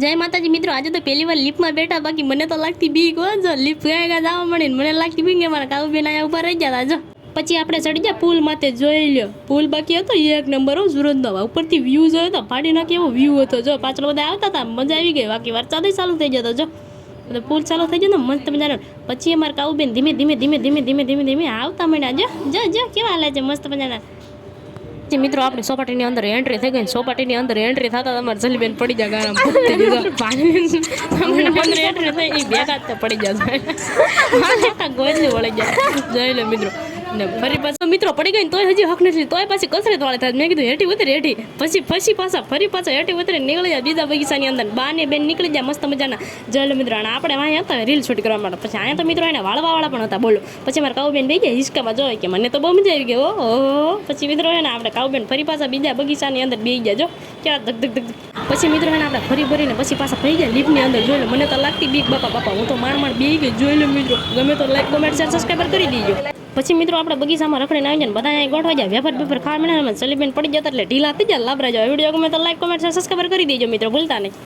જય માતાજી મિત્રો, આજે તો પહેલી વાર લિફ્ટમાં બેઠા, બાકી મને તો લાગતી બીક હો. જો લિફ્ટ ગયા ગયા જવા મળે ને મને લાગતી બીક, મારા કાઉબેન અહીંયા ઉભા રહી ગયા જો. પછી આપણે ચડી ગયા પુલ માથે, જોઈ લ્યો પુલ બાકી હતો એક નંબર હો સુરતનો. ઉપરથી વ્યૂ જોયો તો ફાડી નાખી એવો વ્યૂ હતો. જો પાછળ બધા આવતા હતા, મજા આવી ગઈ. બાકી વરસાદ ચાલુ થઈ જતો જો, પુલ ચાલુ થઈ ગયો ને મસ્ત મજાનો. પછી અમારા કાઉબેન ધીમે ધીમે ધીમે ધીમે ધીમે ધીમે ધીમે આવતા મળ્યા. જો જો જો કેવા હાલે છે મસ્ત મજાના. મિત્રો આપણે સોપાટીની અંદર એન્ટ્રી થઈ ગઈ. સોપાટીની અંદર એન્ટ્રી થતા તમારે જલીબેન પડી જાય ગારામ અંદર એન્ટ્રી થઈ એ ભેગા જ પડી જશે ગોજલી વળી જાય. જોઈ લો મિત્રો ને ફરી પાછો મિત્રો પડી ગઈ તોય હજી હક નથી, તોય પાછી કસરત વાળે થાય. મેં કીધું હેઠી ઉતરી હેઠી, પછી ફરી પાછા હેઠી ઉતરી નીકળી જાય બીજા બગીચાની અંદર. બાને બેન નીકળી જાય મસ્ત મજાના. જોઈ લો મિત્રો, અને આપણે વાંહી હતા રીલ શૂટ કરવા માટે. પછી અહીંયા તો મિત્રો એને વાળવાવાળા પણ હતા. બોલો પછી મારા કાઉબેન બે ગયા હિસકામાં જોઈ કે મને તો બહુ મજા આવી ગઈ. ઓહો પછી મિત્રો એને આપણે કાઉબેન ફરી પાછા બીજા બગીચાની અંદર બેસી ગયા. જો ક્યાં ધક ધક ધક. પછી મિત્રો એને આપણે ફરી ભરીને પછી પાછા થઈ ગયા લિફ્ટની અંદર. જોઈ લો મને તો લાગતી બીક બાપા હું તો માર બેસી ગઈ. જોઈ લો મિત્રો, ગમે તો લાઈક કોમેન્ટ શેર સબસ્ક્રાઈબર કરી દીજો. પછી મિત્રો આપણે બગીચામાં રખડીને આવી જાય, બધા અહીંયા ગોઠવા જાય. વેપાર ખાવા મળે, જલીબેન પડી જતા એટલે ઢીલા થઈ જાય લાભરા જાય. વિડીયો ગમે તો લાઈક કોમેન્ટ શેર સબસ્ક્રાઈબર કરી દેજો મિત્રો, ભૂલતા નહીં.